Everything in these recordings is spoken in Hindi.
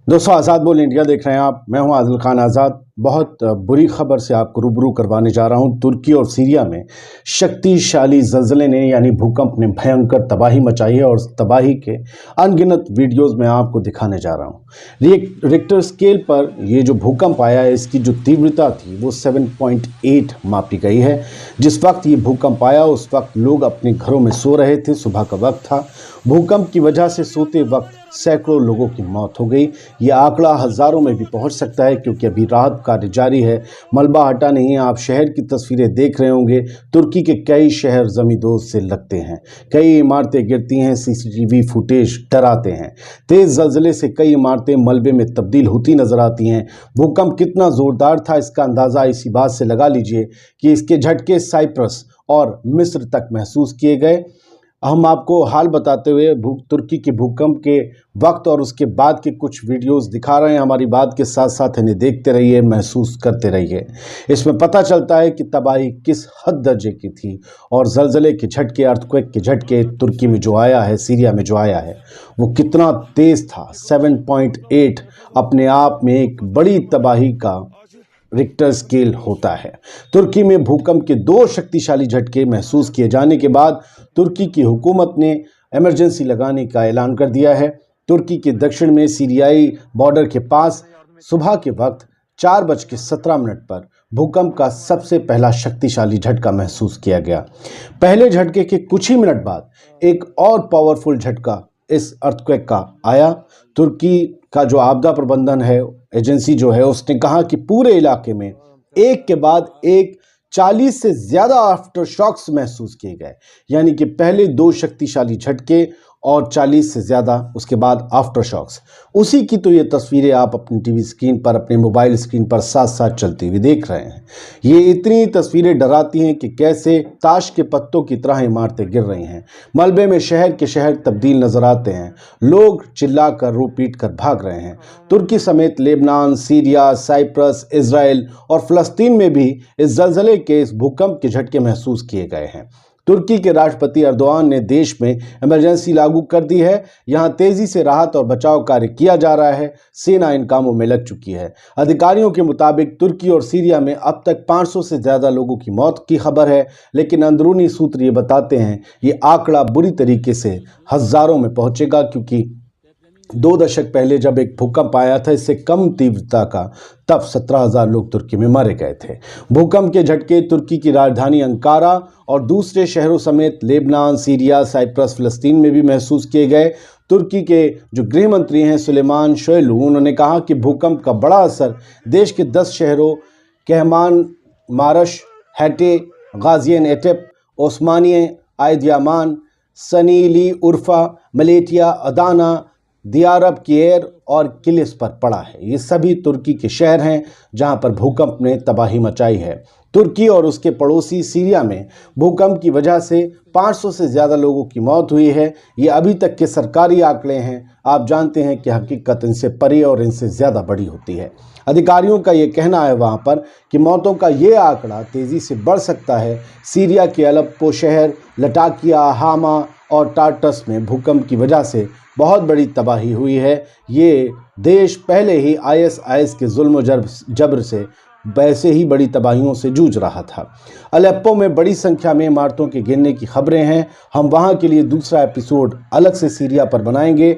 दोस्तों, आज़ाद बोल इंडिया देख रहे हैं आप। मैं हूं आदिल खान आज़ाद। बहुत बुरी खबर से आपको रूबरू करवाने जा रहा हूं। तुर्की और सीरिया में शक्तिशाली ज़लज़ले ने यानी भूकंप ने भयंकर तबाही मचाई है और तबाही के अनगिनत वीडियोस में आपको दिखाने जा रहा हूं। रिक्टर स्केल पर ये जो भूकंप आया है, इसकी जो तीव्रता थी वो 7.8 मापी गई है। जिस वक्त ये भूकंप आया उस वक्त लोग अपने घरों में सो रहे थे, सुबह का वक्त था। भूकंप की वजह से सोते वक्त सैकड़ों लोगों की मौत हो गई। ये आंकड़ा हज़ारों में भी पहुंच सकता है क्योंकि अभी राहत कार्य जारी है। मलबा हटा नहीं है। आप शहर की तस्वीरें देख रहे होंगे। तुर्की के कई शहर ज़मींदोज़ से लगते हैं, कई इमारतें गिरती हैं, सीसीटीवी फुटेज डराते हैं। तेज़ ज़लज़ले से कई इमारतें मलबे में तब्दील होती नजर आती हैं। भूकंप कितना ज़ोरदार था इसका अंदाज़ा इसी बात से लगा लीजिए कि इसके झटके साइप्रस और मिस्र तक महसूस किए गए। हम आपको हाल बताते हुए तुर्की के भूकंप के वक्त और उसके बाद के कुछ वीडियोस दिखा रहे हैं। हमारी बात के साथ साथ इन्हें देखते रहिए, महसूस करते रहिए। इसमें पता चलता है कि तबाही किस हद दर्जे की थी और ज़लज़ले के झटके, अर्थक्वेक के झटके तुर्की में जो आया है, सीरिया में जो आया है, वो कितना तेज़ था। 7.8 अपने आप में एक बड़ी तबाही का रिक्टर स्केल होता है। तुर्की में भूकंप के 2 शक्तिशाली झटके महसूस किए जाने के बाद तुर्की की हुकूमत ने इमरजेंसी लगाने का ऐलान कर दिया है। तुर्की के दक्षिण में सीरियाई बॉर्डर के पास सुबह के वक्त 4:17 पर भूकंप का सबसे पहला शक्तिशाली झटका महसूस किया गया। पहले झटके के कुछ ही मिनट बाद एक और पावरफुल झटका इस अर्थक्वेक का आया। तुर्की का जो आपदा प्रबंधन है एजेंसी जो है, उसने कहा कि पूरे इलाके में एक के बाद एक 40 से ज़्यादा आफ्टर शॉक्स महसूस किए गए। यानी कि पहले 2 शक्तिशाली झटके और 40 से ज़्यादा उसके बाद आफ्टर शॉक्स। उसी की तो ये तस्वीरें आप अपनी टीवी स्क्रीन पर, अपने मोबाइल स्क्रीन पर साथ साथ चलती हुई देख रहे हैं। ये इतनी तस्वीरें डराती हैं कि कैसे ताश के पत्तों की तरह इमारतें गिर रही हैं। मलबे में शहर के शहर तब्दील नजर आते हैं। लोग चिल्लाकर रो पीट कर भाग रहे हैं। तुर्की समेत लेबनान, सीरिया, साइप्रस, इजराइल और फ़लस्तीन में भी इस ज़लज़ले के, इस भूकंप के झटके महसूस किए गए हैं। तुर्की के राष्ट्रपति एर्दोआन ने देश में इमरजेंसी लागू कर दी है। यहां तेजी से राहत और बचाव कार्य किया जा रहा है। सेना इन कामों में लग चुकी है। अधिकारियों के मुताबिक तुर्की और सीरिया में अब तक 500 से ज़्यादा लोगों की मौत की खबर है, लेकिन अंदरूनी सूत्र ये बताते हैं ये आंकड़ा बुरी तरीके से हज़ारों में पहुंचेगा क्योंकि 2 दशक पहले जब एक भूकंप आया था इससे कम तीव्रता का, तब 17,000 लोग तुर्की में मारे गए थे। भूकंप के झटके तुर्की की राजधानी अंकारा और दूसरे शहरों समेत लेबनान, सीरिया, साइप्रस, फ़लस्तीन में भी महसूस किए गए। तुर्की के जो गृह मंत्री हैं सुलेमान सोयलू, उन्होंने कहा कि भूकंप का बड़ा असर देश के 10 शहरों कहमान मारश, हैटे, गाजियान्टेप, ओस्मानिये, आयदियामान, सनीली उर्फा, मलेटिया, अदाना, दियारब किएर और किलिस पर पड़ा है। ये सभी तुर्की के शहर हैं जहां पर भूकंप ने तबाही मचाई है। तुर्की और उसके पड़ोसी सीरिया में भूकंप की वजह से 500 से ज़्यादा लोगों की मौत हुई है। ये अभी तक के सरकारी आंकड़े हैं। आप जानते हैं कि हकीकत इनसे परे और इनसे ज़्यादा बड़ी होती है। अधिकारियों का ये कहना है वहाँ पर कि मौतों का ये आंकड़ा तेज़ी से बढ़ सकता है। सीरिया के अलेप्पो शहर, लटाकिया, हामा और टार्टस में भूकंप की वजह से बहुत बड़ी तबाही हुई है। ये देश पहले ही ISIS के जुल्म जबर से वैसे ही बड़ी तबाहियों से जूझ रहा था। अलेप्पो में बड़ी संख्या में इमारतों के गिरने की खबरें हैं। हम वहां के लिए दूसरा एपिसोड अलग से सीरिया पर बनाएंगे।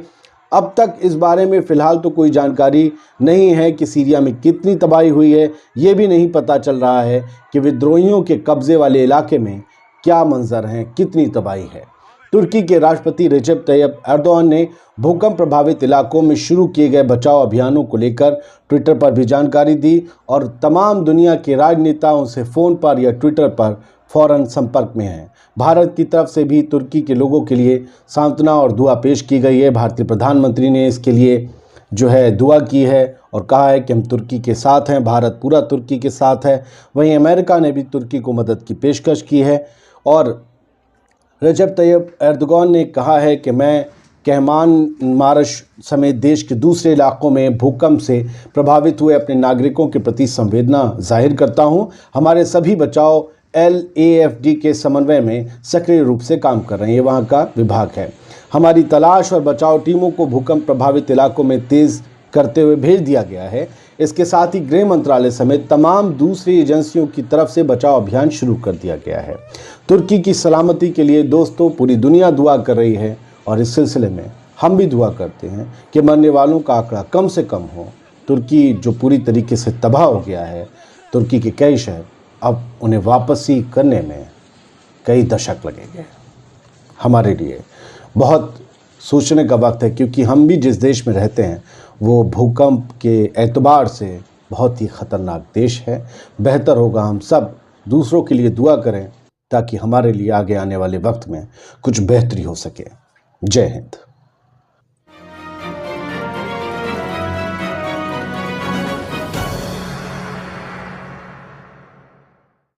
अब तक इस बारे में फ़िलहाल तो कोई जानकारी नहीं है कि सीरिया में कितनी तबाही हुई है। ये भी नहीं पता चल रहा है कि विद्रोहियों के कब्ज़े वाले इलाके में क्या मंजर हैं, कितनी तबाही है। तुर्की के राष्ट्रपति रेजेप तैयब एर्दोआन ने भूकंप प्रभावित इलाकों में शुरू किए गए बचाव अभियानों को लेकर ट्विटर पर भी जानकारी दी और तमाम दुनिया के राजनेताओं से फ़ोन पर या ट्विटर पर फ़ौरन संपर्क में हैं। भारत की तरफ से भी तुर्की के लोगों के लिए सांत्वना और दुआ पेश की गई है। भारतीय प्रधानमंत्री ने इसके लिए जो है दुआ की है और कहा है कि हम तुर्की के साथ हैं, भारत पूरा तुर्की के साथ है। वहीं अमेरिका ने भी तुर्की को मदद की पेशकश की है और रेजेप तैयब एर्दोगान ने कहा है कि मैं कहमान मारश समेत देश के दूसरे इलाकों में भूकंप से प्रभावित हुए अपने नागरिकों के प्रति संवेदना जाहिर करता हूं। हमारे सभी बचाव LAFD के समन्वय में सक्रिय रूप से काम कर रहे हैं। ये वहाँ का विभाग है। हमारी तलाश और बचाव टीमों को भूकंप प्रभावित इलाकों में तेज़ करते हुए भेज दिया गया है। इसके साथ ही गृह मंत्रालय समेत तमाम दूसरी एजेंसियों की तरफ से बचाव अभियान शुरू कर दिया गया है। तुर्की की सलामती के लिए दोस्तों पूरी दुनिया दुआ कर रही है और इस सिलसिले में हम भी दुआ करते हैं कि मरने वालों का आंकड़ा कम से कम हो। तुर्की जो पूरी तरीके से तबाह हो गया है, तुर्की के कई शहर, अब उन्हें वापसी करने में कई दशक लगेंगे। हमारे लिए बहुत सोचने का वक्त है, क्योंकि हम भी जिस देश में रहते हैं वो भूकंप के एतबार से बहुत ही ख़तरनाक देश है। बेहतर होगा हम सब दूसरों के लिए दुआ करें ताकि हमारे लिए आगे आने वाले वक्त में कुछ बेहतरी हो सके। जय हिंद।